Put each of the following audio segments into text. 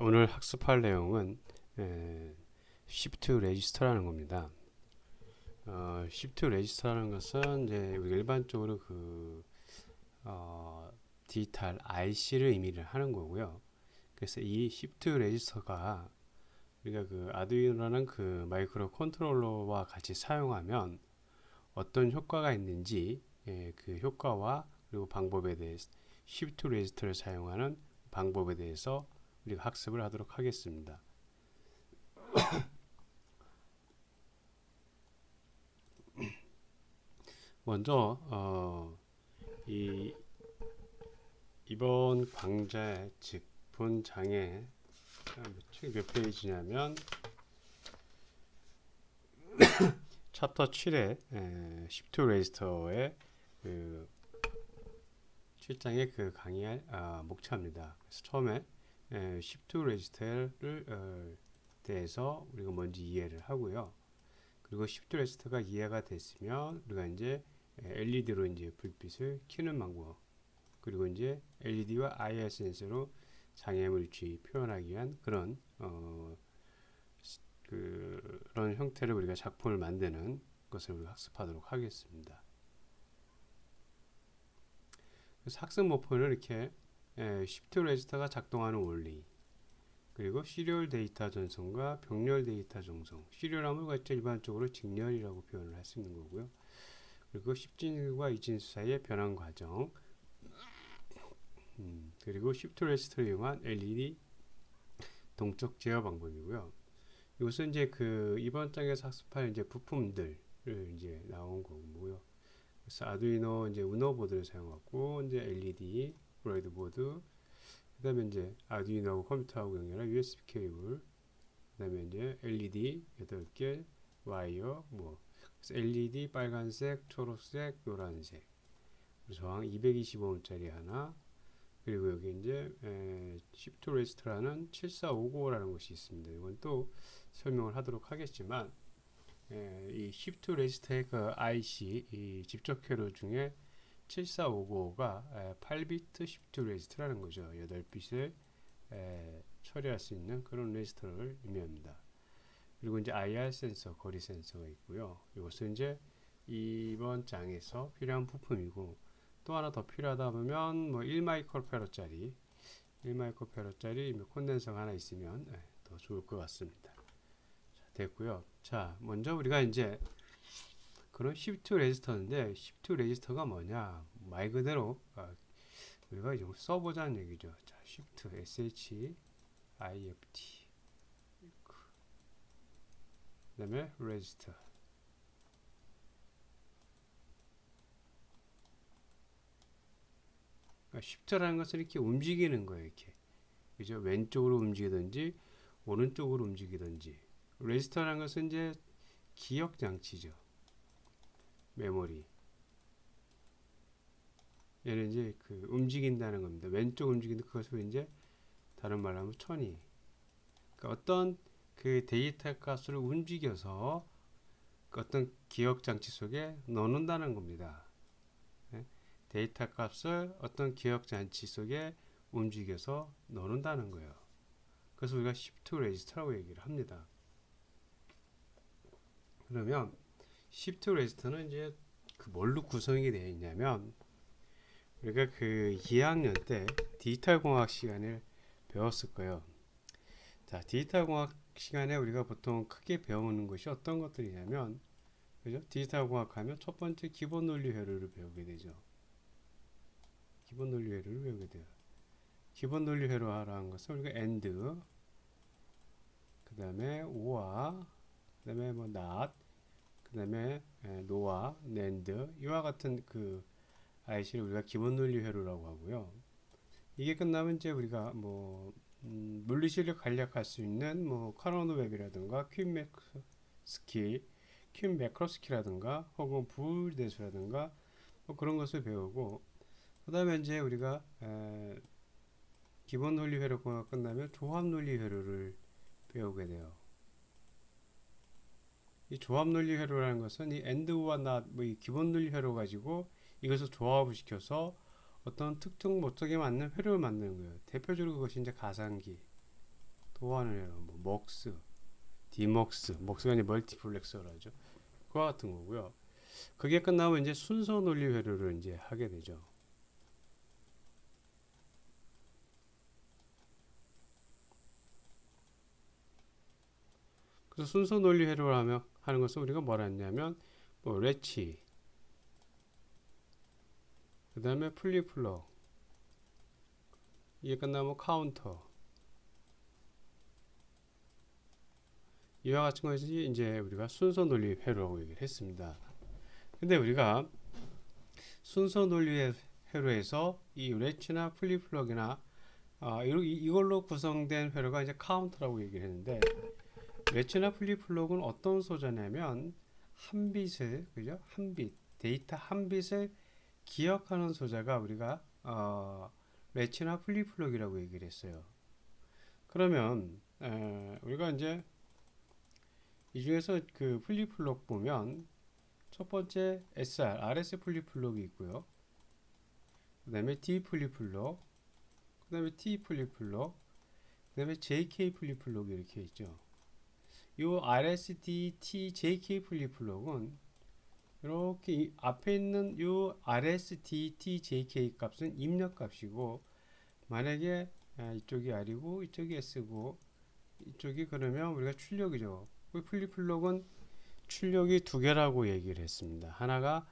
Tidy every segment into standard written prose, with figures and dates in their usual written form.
오늘 학습할 내용은 Shift Register라는 겁니다. Shift Register라는 것은 이제 우리가 일반적으로 디지털 IC를 의미를 하는 거고요. 그래서 이 Shift Register가 우리가 아두이노라는 마이크로 컨트롤러와 같이 사용하면 어떤 효과가 있는지 그 효과와 그리고 방법에 대해서 Shift Register를 사용하는 방법에 대해서 우리가 학습을 하도록 하겠습니다. 먼저 이번 강좌의 즉 본장에 몇 페이지냐면 챕터 7의 Shift Register의 7장의 강의할 목차입니다. 그래서 처음에 Shift Register를 대해서 우리가 먼저 이해를 하고요. 그리고 Shift Register가 이해가 됐으면 우리가 이제 LED로 이제 불빛을 켜는 방법, 그리고 이제 LED와 IR 센서로 장애물 위치 표현하기 위한 그런 그런 형태를 우리가 작품을 만드는 것을 우리가 학습하도록 하겠습니다. 그래서 학습 목표는 이렇게 Shift Register가 작동하는 원리, 그리고 시리얼 데이터 전송과 병렬 데이터 전송. 시리얼함을 갖죠 일반적으로 직렬이라고 표현을 할 수 있는 거고요. 그리고 10진과 2진수 사이의 변환 과정. 그리고 Shift Register를 이용한 LED 동적 제어 방법이고요. 이것은 이제 이번 장에서 학습할 이제 부품들을 이제 나온 거고요. 그래서 아두이노 이제 우노 보드를 사용하고 이제 LED 브라이드 보드, 그다음에 이제 아두이노하고 컴퓨터하고 연결한 USB 케이블, 그다음에 이제 LED 8개, 와이어, 그래서 LED 빨간색, 초록색, 노란색, 저항 225ohm짜리 하나, 그리고 여기 이제 Shift Register라는 7450라는 것이 있습니다. 이건 또 설명을 하도록 하겠지만, 이 Shift Register의 IC 이 직접 회로 중에 74595가 8비트 Shift Register라는 거죠. 8빛을 처리할 수 있는 그런 레지스터를 의미합니다. 그리고 이제 IR 센서, 거리 센서가 있고요. 이것은 이제 이번 장에서 필요한 부품이고, 또 하나 더 필요하다 보면 1마이크로페러짜리 콘덴서가 하나 있으면 더 좋을 것 같습니다. 자, 됐고요. 자, 먼저 우리가 이제 그런 Shift 레지스터인데, Shift 레지스터가 뭐냐? 말 그대로 우리가 좀 써보자는 얘기죠. 자, Shift, SHIFT, 그 다음에 Register. 그러니까 Shift라는 것은 이렇게 움직이는 거예요. 이렇게, 그죠? 왼쪽으로 움직이든지 오른쪽으로 움직이든지. Register라는 것은 이제 기억 장치죠. 메모리. 얘는 이제 움직인다는 겁니다. 왼쪽 움직이는 그것을 이제 다른 말로 하면 천이. 그러니까 어떤 데이터 값을 움직여서 어떤 기억 장치 속에 넣는다는 겁니다. 데이터 값을 어떤 기억 장치 속에 움직여서 넣는다는 거예요. 그래서 우리가 Shift Register라고 얘기를 합니다. 그러면 Shift Register는 이제 뭘로 구성이 되어 있냐면, 우리가 2학년 때 디지털 공학 시간을 배웠을 거예요. 자, 디지털 공학 시간에 우리가 보통 크게 배우는 것이 어떤 것들이냐면, 그죠? 디지털 공학 하면 첫 번째 기본 논리 회로를 배우게 되죠. 기본 논리 회로를 배우게 돼요. 기본 논리 회로라는 것은 우리가 AND, 그 다음에 OR, 그 다음에 NOT, 그 다음에 NOR, NAND, 이와 같은 IC를 우리가 기본 논리 회로라고 하고요. 이게 끝나면 이제 우리가 물리식을 간략할 수 있는 카노노 웹이라든가 퀸 매크로스키라든가 혹은 불 대수라든가 그런 것을 배우고, 그 다음에 이제 우리가 기본 논리 회로가 끝나면 조합 논리 회로를 배우게 돼요. 이 조합 논리 회로라는 것은 이 AND와 NOT, 이 기본 논리 회로 가지고 이것을 조합을 시켜서 어떤 특정 목적에 맞는 회로를 만드는 거예요. 대표적으로 그것이 이제 가상기. 소환을 해라. 뭐 먹스, 디먹스, 먹스가 이제 멀티플렉서라죠. 그와 같은 거고요. 그게 끝나면 이제 순서 논리 회로를 이제 하게 되죠. 그래서 순서 논리 회로를 하는 것은 우리가 뭐라 했냐면 뭐 레치, 그 다음에 플리플럭, 이게 끝나면 카운터, 이와 같은 것이 이제 우리가 순서 논리 회로라고 얘기를 했습니다. 근데 우리가 순서 논리 회로에서 이 레치나 플리플럭이나 이걸로 구성된 회로가 이제 카운터라고 얘기를 했는데, 레치나 플리플럭은 어떤 소자냐면 한 빛을, 그죠? 한 빛, 데이터 한 빛을 기억하는 소자가 우리가 레치나 플리플럭이라고 얘기를 했어요. 그러면 우리가 이제 이 중에서 그 플리플럭 보면 첫 번째 SR, RS 플리플럭이 있고요. 그 다음에 D 플리플럭, 그 다음에 T 플리플럭, 그 다음에 JK 플리플럭이 이렇게 있죠. 요 RSD, T, JK 플리플럭은 이렇게 앞에 있는 요 RSD, T, JK 값은 입력 값이고, 만약에 이쪽이 R이고 이쪽이 S고 이쪽이 그러면 우리가 출력이죠. 플리플럭은 출력이 두 개라고 얘기를 했습니다. 하나가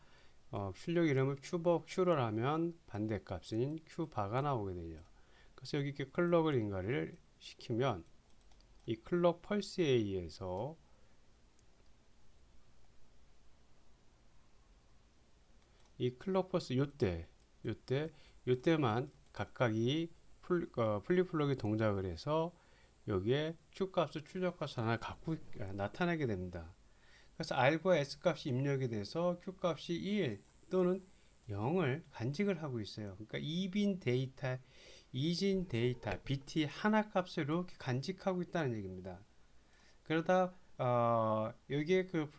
출력 이름을 Q를 하면 반대값인 Q바가 나오게 되죠. 그래서 여기 이렇게 클럭을 인가를 시키면 이 클럭 펄스에 의해서 이 클럭 펄스 요때만 각각이 플리플럭이 동작을 해서 여기에 Q 값을 출력 값을 하나 갖고 나타나게 됩니다. 그래서 R과 S 값이 입력이 돼서 Q 값이 1 또는 0을 간직을 하고 있어요. 그러니까 이진 데이터, BT 하나 값을 이렇게 간직하고 있다는 얘기입니다. 그러다 여기에 그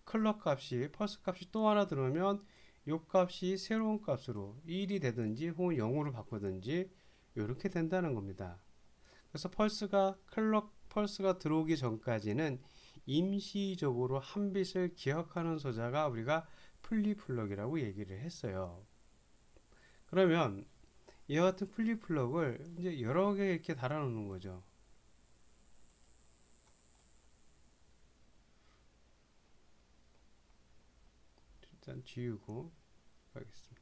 클럭 값이, 펄스 값이 또 하나 들어오면 이 값이 새로운 값으로 1이 되든지 혹은 0으로 바꾸든지 이렇게 된다는 겁니다. 그래서 펄스가 들어오기 전까지는 임시적으로 한 빛을 기억하는 소자가 우리가 플리플럭이라고 얘기를 했어요. 그러면 이와 같은 플리플럭을 이제 여러 개 이렇게 달아놓는 거죠. 일단 지우고 가겠습니다.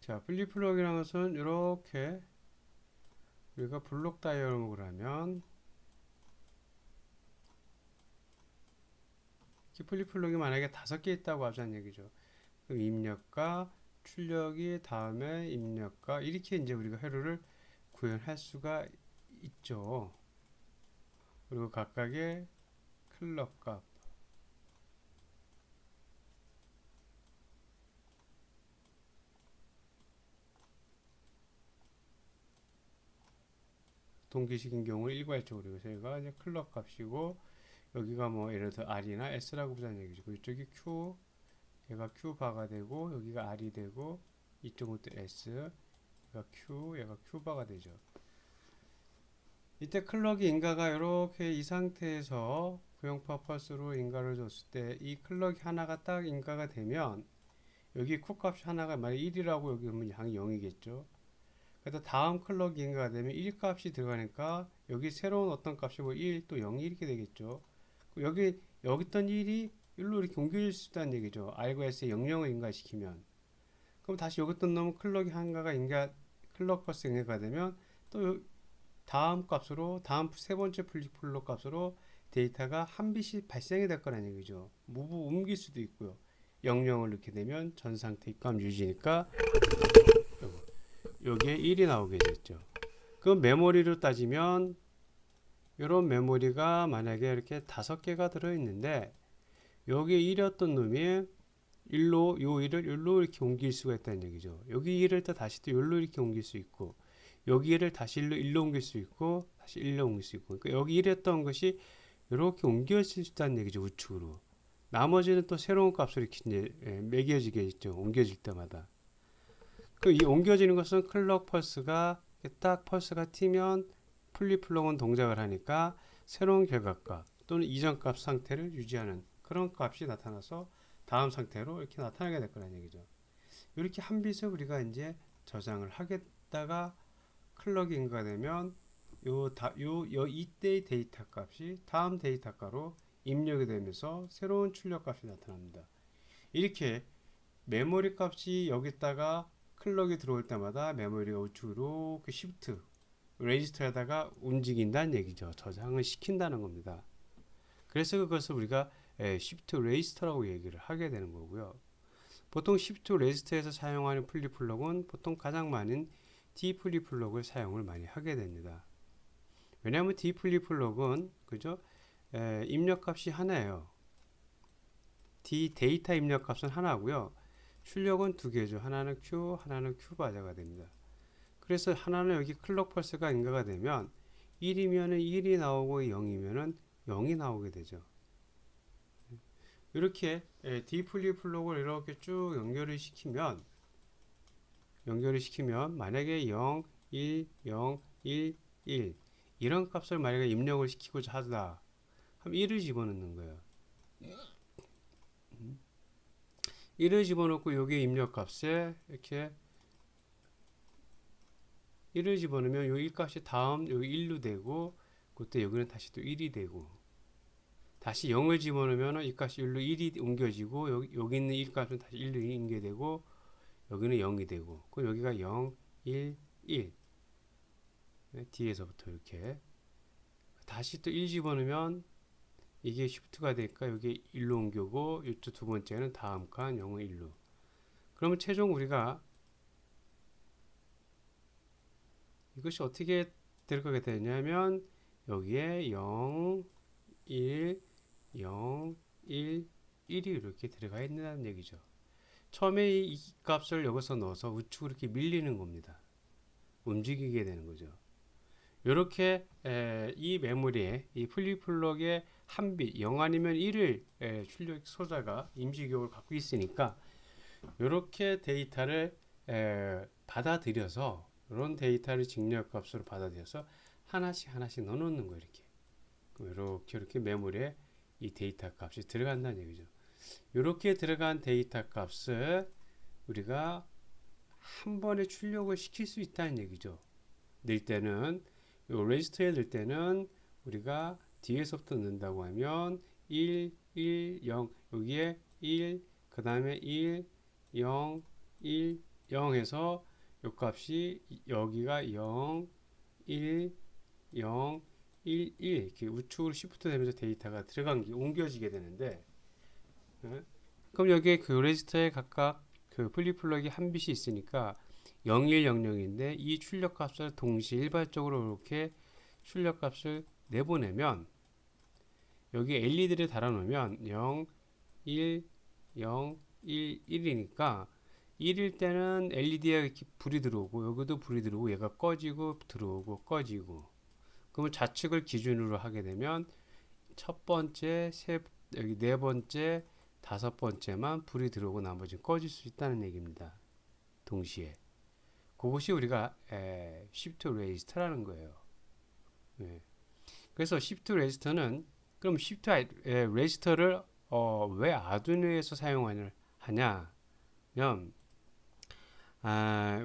자, 플리플럭이라는 것은 이렇게 우리가 블록 다이어그램을 하면 플리플럭이 만약에 5개 있다고 하자는 얘기죠. 그럼 입력과 출력이 다음에 입력과 이렇게 이제 우리가 회로를 구현할 수가 있죠. 그리고 각각의 클럭 값, 동기식인 경우 일괄적으로 저희가 이제 클럭 값이고, 여기가 뭐 예를 들어 R이나 S라고 보자는 얘기죠. 이쪽이 Q, 얘가 Q바가 되고, 여기가 R이 되고, 이쪽은 또 S, 얘가 Q, 얘가 Q바가 되죠. 이때 클럭이 인가가 이렇게 이 상태에서 구형파 펄스로 인가를 줬을 때 이 클럭이 하나가 딱 인가가 되면 여기 q 값이 하나가 만약 1이라고 여기 보면 양이 0이겠죠. 그래서 다음 클럭이 인가가 되면 1 값이 들어가니까 여기 새로운 어떤 값이 뭐 1, 또 0이 이렇게 되겠죠. 여기 있던 1이 1로 이렇게 옮겨질 수 있다는 얘기죠. R과 S의 00을 인가시키면. 그럼 다시 여기 있던 놈은 클럭이 한가가 클럭 펄스 인가가 되면 또 다음 값으로, 다음 세 번째 플리플럭 값으로 데이터가 한 빛이 발생이 될 거라는 얘기죠. 무브 옮길 수도 있고요. 00을 넣게 되면 전 상태 입감 유지니까 여기에 1이 나오게 됐죠. 그 메모리로 따지면 이런 메모리가 만약에 이렇게 5개가 들어있는데 여기에 1이었던 놈이 일로 요 일을 일로 이렇게 옮길 수가 있다는 얘기죠. 여기 일을 또 다시 또 일로 이렇게 옮길 수 있고 여기 일을 다시 일로 옮길 수 있고 다시 일로 옮길 수 있고 그러니까 여기 일했던 것이 이렇게 옮겨질 수 있다는 얘기죠. 우측으로. 나머지는 또 새로운 값으로 이렇게 이제 매겨지게 있죠. 옮겨질 때마다. 그 이 옮겨지는 것은 클럭 펄스가 딱 펄스가 튀면 플립플럭은 동작을 하니까 새로운 결과값 또는 이전 값 상태를 유지하는 그런 값이 나타나서 다음 상태로 이렇게 나타나게 될 거라는 얘기죠. 이렇게 한 빛을 우리가 이제 저장을 하겠다가 클럭이 인가되면 이때의 데이터 값이 다음 데이터 값으로 입력이 되면서 새로운 출력 값이 나타납니다. 이렇게 메모리 값이 여기다가 클럭이 들어올 때마다 메모리가 우측으로 그 시프트 레지스터에다가 움직인다는 얘기죠. 저장을 시킨다는 겁니다. 그래서 그것을 우리가 시프트 레지스터라고 얘기를 하게 되는 거고요. 보통 시프트 레지스터에서 사용하는 플립플럭은 보통 가장 많은 D 플립플럭을 사용을 많이 하게 됩니다. 왜냐하면 D 플립플럭은 그죠? 입력값이 하나예요. D 데이터 입력값은 하나고요. 출력은 두 개죠. 하나는 Q, 하나는 Q 바자가 됩니다. 그래서 하나는 여기 클럭 펄스가 인가가 되면 1이면은 1이 나오고 0이면은 0이 나오게 되죠. 이렇게 D 플립플럭을 이렇게 쭉 연결을 시키면 만약에 0, 1, 0, 1, 1 이런 값을 만약에 입력을 시키고자 하다 하면 1을 집어넣는 거예요. 1을 집어넣고 여기 입력값에 이렇게 1을 집어넣으면 요 1값이 다음 여기 1로 되고 그때 여기는 다시 또 1이 되고 다시 0을 집어넣으면 이 값이 1로 1이 옮겨지고 여기 있는 1값은 다시 1로 옮겨되고 여기는 0이 되고 그럼 여기가 0, 1, 1 뒤에서부터 이렇게 다시 또 1 집어넣으면 이게 시프트가 되니까 여기 1로 옮겨고 이쪽 두 번째는 다음 칸 0은 1로 그러면 최종 우리가 이것이 어떻게 들어가게 되냐면 여기에 0, 1, 0, 1, 1이 이렇게 들어가 있다는 얘기죠. 처음에 이 값을 여기서 넣어서 우측으로 이렇게 밀리는 겁니다. 움직이게 되는 거죠. 이렇게 이 메모리에 이 플립플럭의 한 빛, 0 아니면 1을 출력 소자가 임시기억을 갖고 있으니까 이렇게 데이터를 받아들여서 이런 데이터를 직렬값으로 받아들여서 하나씩 넣어놓는 거예요. 이렇게 메모리에 이 데이터 값이 들어간다는 얘기죠. 이렇게 들어간 데이터 값을 우리가 한 번에 출력을 시킬 수 있다는 얘기죠. 넣을 때는 요 레지스터에 넣을 때는 우리가 뒤에서부터 넣는다고 하면 1, 1, 0 여기에 1, 그 다음에 1, 0, 1, 0 해서 요 값이 여기가 0, 1, 0, 1, 1 이렇게 우측으로 시프트 되면서 데이터가 들어간 게 옮겨지게 되는데 그럼 여기에 그 레지스터에 각각 그 플립플럭이 한 빛이 있으니까 0100인데 이 출력 값을 동시에 일괄적으로 이렇게 출력 값을 내보내면 여기 LED를 달아 놓으면 0, 1, 0, 1, 1이니까 1일 때는 LED에 이렇게 불이 들어오고 여기도 불이 들어오고 얘가 꺼지고 들어오고 꺼지고 그러면 좌측을 기준으로 하게 되면 첫 번째, 여기 네 번째, 다섯 번째만 불이 들어오고 나머지는 꺼질 수 있다는 얘기입니다. 동시에. 그것이 우리가 시프트 레지스터라는 거예요. 네. 그래서 시프트 레지스터는 그럼 시프트 레지스터를 왜 아두이노에서 사용하냐면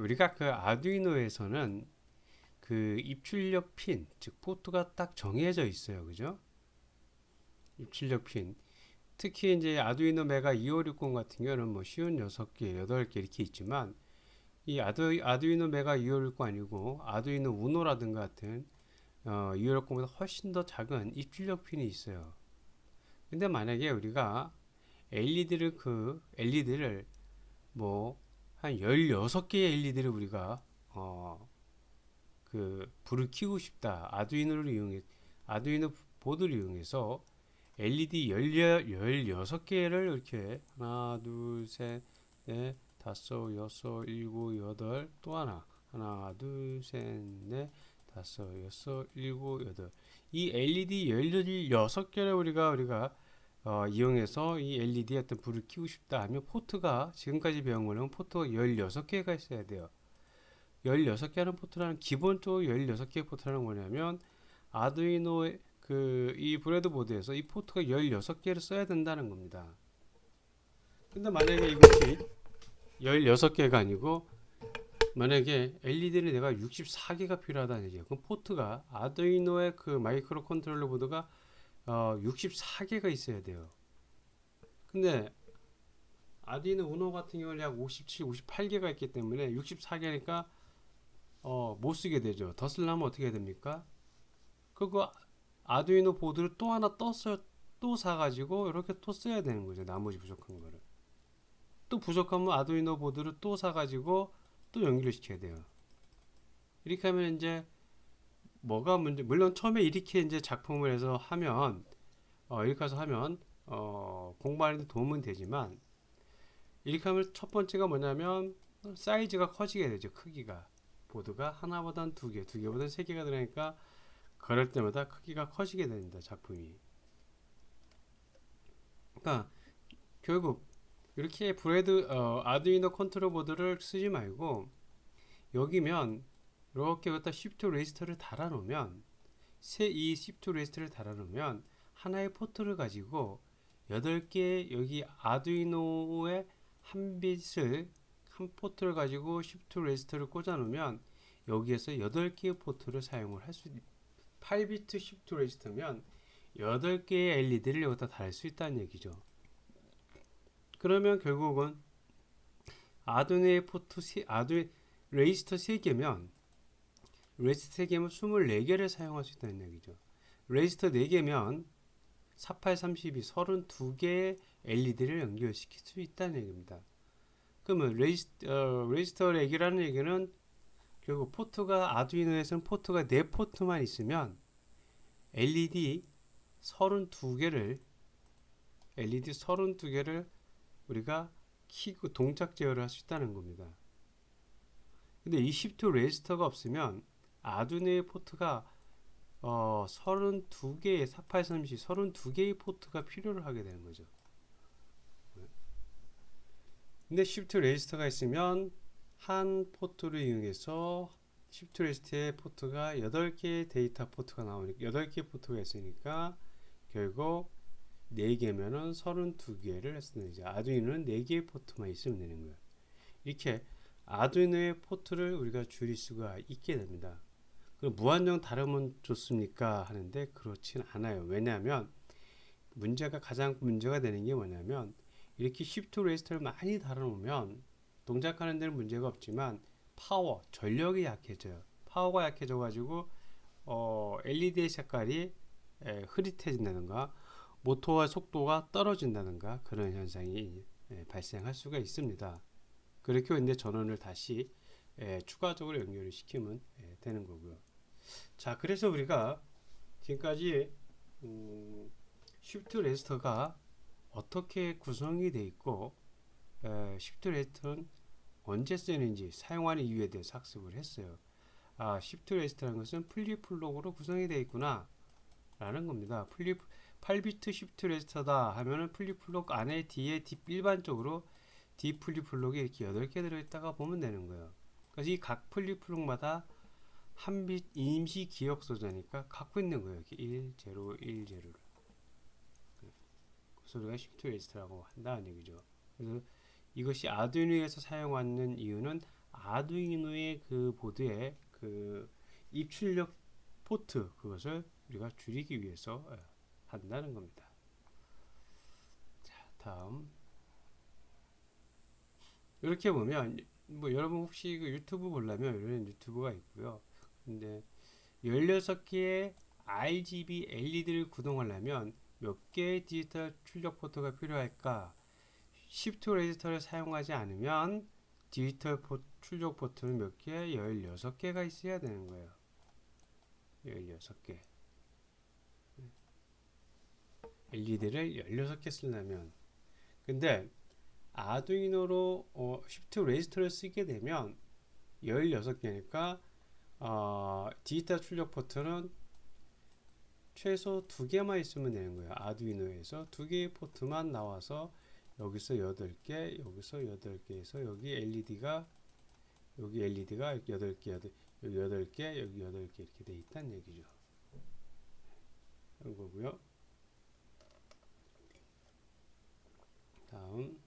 우리가 그 아두이노에서는 그 입출력 핀, 즉 포트가 딱 정해져 있어요. 그죠? 입출력 핀. 특히 이제 아두이노 메가 2560 같은 경우는 뭐 쉬운 6개, 8개 이렇게 있지만 이 아두이노 메가 2560 아니고 아두이노 우노라든가 같은 2560보다 훨씬 더 작은 입출력 핀이 있어요. 근데 만약에 우리가 LED를 뭐 한 16개의 LED를 우리가 그 불을 켜고 싶다. 아두이노 보드를 이용해서 LED 16개를 이렇게 하나, 둘, 셋, 넷, 다섯, 여섯, 일곱, 여덟, 또 하나, 둘, 셋, 넷, 다섯, 여섯, 일곱, 여덟. 이 LED 16개를 우리가 이용해서 이 LED에 어떤 불을 켜고 싶다 하면 포트가 지금까지 배운 거는 포트가 16개가 있어야 돼요. 16개라는 포트라는 기본적으로 16개의 포트라는 뭐냐면 아두이노 이 브레드보드에서 이 포트가 16개를 써야 된다는 겁니다. 근데 만약에 이것이 16개가 아니고 만약에 LED는 내가 64개가 필요하다는 얘기예요. 그럼 포트가 아두이노의 그 마이크로 컨트롤러 보드가 64개가 있어야 돼요. 근데 아두이노 우노 같은 경우는 약 57, 58개가 있기 때문에 64개니까 못 쓰게 되죠. 더 쓰려면 어떻게 됩니까? 그거 아두이노 보드를 또 하나 또 사가지고 이렇게 또 써야 되는 거죠. 나머지 부족한 거를. 또 부족하면 아두이노 보드를 또 사가지고 또 연결을 시켜야 돼요. 이렇게 하면 이제 뭐가 문제? 물론 처음에 이렇게 이제 작품을 해서 하면 이렇게 해서 하면 공부하는 데 도움은 되지만 이렇게 하면 첫 번째가 뭐냐면 사이즈가 커지게 되죠. 크기가 보드가 하나보단 두 개보단 세 개가 들어가니까 그럴 때마다 크기가 커지게 됩니다. 작품이. 그러니까 결국 이렇게 아두이노 컨트롤 보드를 쓰지 말고 여기면 이렇게 갖다 시프트 레지스터를 달아놓으면 이 시프트 레지스터를 달아놓으면 하나의 포트를 가지고 8개 여기 아두이노의 한 포트를 가지고 시프트 레지스터를 꽂아 놓으면 여기에서 8개의 포트를 사용을 할 수 있다. 8비트 시프트 레지스터면 8개의 LED를 여기다 달을 수 있다는 얘기죠. 그러면 결국은 아두이노의 레지스터 3개면 24개를 사용할 수 있다는 얘기죠. 레지스터 4개면 48, 32, 32개의 LED를 연결시킬 수 있다는 얘기입니다. 그러면 레지스터 4개라는 얘기는 결국 포트가 아두이노에서는 포트가 4포트만 있으면 LED 32개를 우리가 키고 동작 제어를 할 수 있다는 겁니다. 근데 이 시프트 레지스터가 없으면 아두이노의 포트가 32개의 48, 32, 32개의 포트가 필요를 하게 되는 거죠. 근데 시프트 레지스터가 있으면 한 포트를 이용해서 시프트 레지스터의 포트가 8개의 데이터 포트가 나오니까 8개의 포트가 있으니까 결국 4개면은 32개를 했으면 이제 아두이노는 4개의 포트만 있으면 되는 거예요. 이렇게 아두이노의 포트를 우리가 줄일 수가 있게 됩니다. 그럼 무한정 다르면 좋습니까? 하는데 그렇진 않아요. 왜냐하면 가장 문제가 되는 게 뭐냐면 이렇게 시프트 레지스터를 많이 달아놓으면 동작하는 데는 문제가 없지만 전력이 약해져요. 파워가 약해져 가지고 LED의 색깔이 흐릿해진다든가 모터와 속도가 떨어진다든가 그런 현상이 발생할 수가 있습니다. 그렇게 이제 전원을 다시 추가적으로 연결을 시키면 되는 거고요. 자, 그래서 우리가 지금까지 시프트 레지스터가 어떻게 구성이 되어 있고 시프트 레지스터는 언제 쓰는지 사용하는 이유에 대해서 학습을 했어요. 시프트 레지스터라는 것은 플립플록으로 구성이 되어 있구나 라는 겁니다. 8비트 시프트 레지스터다 하면은 플립플록 안에 뒤에 일반적으로 D 플립플록이 이렇게 8개 들어있다가 보면 되는 거예요. 그래서 이 각 플립플록마다 한 빛 임시 기억 소자니까 갖고 있는 거예요. 이렇게 1, 0, 1, 0를. 그래서 우리가 시프트 레지스터라고 한다는 얘기죠. 그래서 이것이 아두이노에서 사용하는 이유는 아두이노의 그 보드의 그 입출력 포트 그것을 우리가 줄이기 위해서 한다는 겁니다. 자, 다음 이렇게 보면 여러분 혹시 그 유튜브 보려면 이런 유튜브가 있고요. 근데 16개의 RGB LED를 구동하려면 몇 개의 디지털 출력 포트가 필요할까? 시프트 레지스터를 사용하지 않으면 디지털 출력 포트는 몇 개? 16개가 있어야 되는 거예요. 16개. LED를 16개 쓰려면, 근데 아두이노로 시프트 레지스터를 쓰게 되면 16개니까 디지털 출력 포트는 최소 2개만 있으면 되는 거예요. 아두이노에서 2개의 포트만 나와서 여기서 8개, 여기서 8개에서 여기 LED가 8개, 여기 8개, 여기 8개 이렇게 돼 있다는 얘기죠. 그런 거고요. 다음.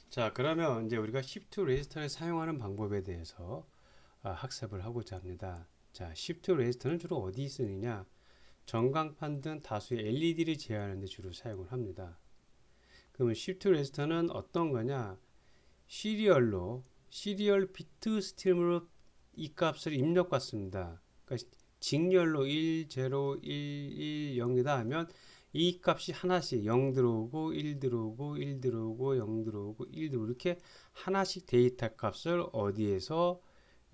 자, 그러면 이제 우리가 시프트 레지스터를 사용하는 방법에 대해서 학습을 하고자 합니다. 자, 시프트 레지스터는 주로 어디 쓰느냐? 전광판 등 다수의 LED를 제어하는 데 주로 사용을 합니다. 그러면 시프트 레지스터는 어떤 거냐? 시리얼 비트 스트림으로 이 값을 입력받습니다. 그러니까 직렬로 1, 0, 1, 1, 0이다 하면 이 값이 하나씩 0 들어오고 1 들어오고 1 들어오고 0 들어오고 1 들어오고 이렇게 하나씩 데이터 값을 어디에서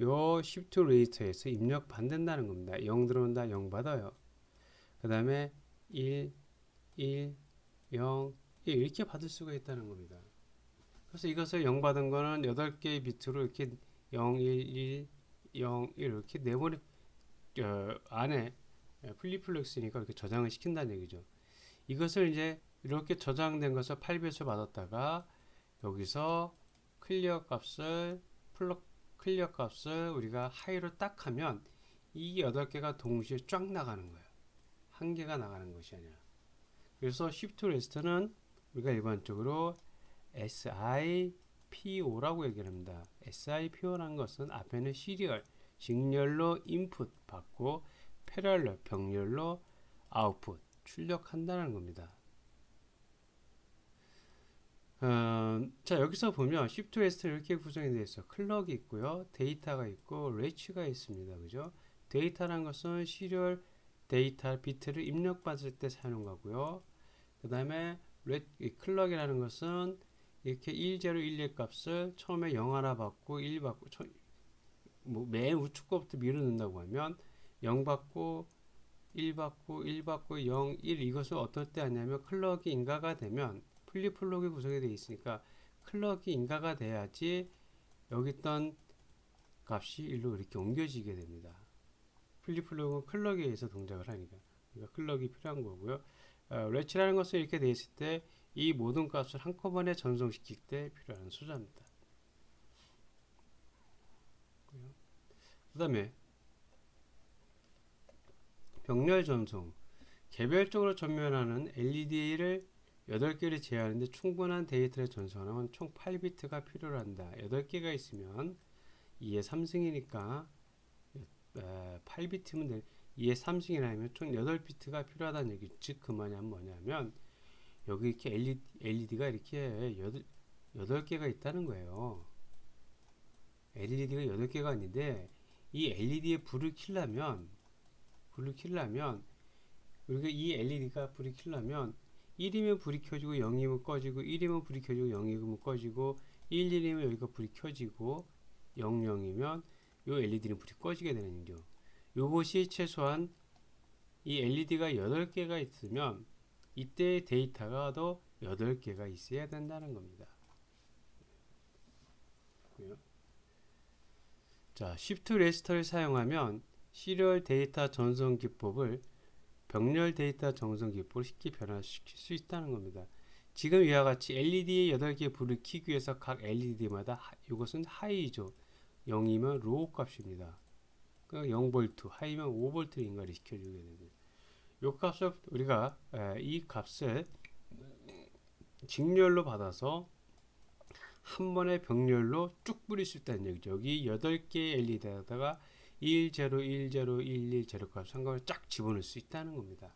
요 시프트 레지스터에서 입력 받는다는 겁니다. 0 들어온다 0 받아요. 그 다음에 1, 1, 0, 1 이렇게 받을 수가 있다는 겁니다. 그래서 이것을 0 받은 거는 8개의 비트로 이렇게 0, 1, 1, 0, 1 이렇게 네모네 안에 플립플렉스니까 이렇게 저장을 시킨다는 얘기죠. 이것을 이제 이렇게 저장된 것을 8비트를 받았다가 여기서 클리어 값을 우리가 하이로 딱 하면 이 8개가 동시에 쫙 나가는 거예요. 한 개가 나가는 것이 아니라. 그래서 시프트 레지스터는 우리가 일반적으로 SIPO라고 얘기를 합니다. SIPO라는 것은 앞에는 시리얼, 직렬로 인풋 받고 패럴럴, 병렬로 아웃풋, 출력한다는 겁니다. 자, 여기서 보면 시프트 레지스터 이렇게 구성이 되어 있어요. 클럭이 있고요. 데이터가 있고 레치가 있습니다. 그죠? 데이터라는 것은 시리얼 데이터 비트를 입력받을 때 사용하는 거고요. 그 다음에 클럭이라는 것은 이렇게 10, 11 값을 처음에 0 하나 받고 1 받고 맨 우측 거부터 밀어 넣는다고 하면 0 받고 1 받고 1 받고 0, 1 이것을 어떨 때 하냐면 클럭이 인가가 되면 플립플럭이 구성이 되어 있으니까 클럭이 인가가 돼야지 여기 있던 값이 일로 이렇게 옮겨지게 됩니다. 플립플럭은 클럭에 의해서 동작을 하니까 그러니까 클럭이 필요한 거고요. 레치라는 것은 이렇게 되어 있을 때 이 모든 값을 한꺼번에 전송시킬 때 필요한 숫자입니다. 그 다음에 병렬 전송, 개별적으로 전면하는 LED를 8개를 제어하는데 충분한 데이터를 전송하는 총 8비트가 필요로 한다. 8개가 있으면 2의 3승이니까 8비트면 돼. 2의 3승이라면 총 8비트가 필요하다는 얘기. 즉 그 말이 뭐냐면 여기 이렇게 LED가 이렇게 8개가 있다는 거예요. LED가 8개가 아닌데 이 LED에 불을 켜려면 우리가 이 LED가 불이 켜려면 1이면 불이 켜지고 0이면 꺼지고 1이면 불이 켜지고 0이면 꺼지고 1, 1이면 여기가 불이 켜지고 0, 0이면 이 LED는 불이 꺼지게 되는 거죠. 이것이 최소한 이 LED가 8개가 있으면 이때 데이터가 더 8개가 있어야 된다는 겁니다. 자, 시프트 레지스터를 사용하면 시리얼 데이터 전송 기법을 병렬 데이터 전송 기법으로 쉽게 변화시킬 수 있다는 겁니다. 지금 이와 같이 LED의 8개 불을 켜기 위해서 각 LED마다 이것은 하이죠. 0이면 로우 값입니다. 그러니까 0V, 하이면 5V를 인가를 시켜주게 되죠. 이 값을 우리가 이 값을 직렬로 받아서 한 번에 병렬로 쭉 뿌릴 수 있다는 얘기죠. 여기 8개의 LED에다가 1, 0, 1, 0, 1, 1, 0 값 상관을 쫙 집어넣을 수 있다는 겁니다.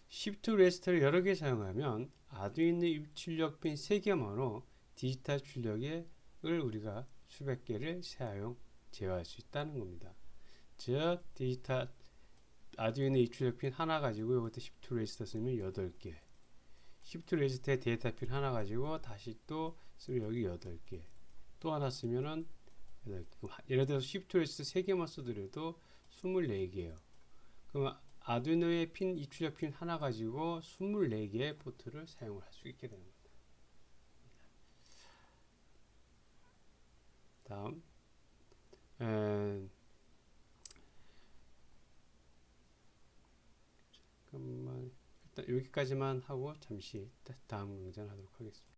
시프트 레지스터를 여러 개 사용하면 아두이노 입출력 핀 3개만으로 디지털 출력을 우리가 수백 개를 제어할 수 있다는 겁니다. 즉 디지털 아두이노 입출력 핀 하나 가지고 이것도 시프트 레지스터 쓰면 8개, 시프트 레지스터의 데이터 핀 하나 가지고 다시 또 쓰면 여기 8개, 또 하나 쓰면은 예를 들어서 시프트 레지스터 3개만 쓰더라도 24개예요. 그럼 아두이노의 핀 입출력 핀 하나 가지고 24개의 포트를 사용을 할 수 있게 되는 겁니다. 다음 잠깐만 일단 여기까지만 하고 잠시 다음 강좌를 하도록 하겠습니다.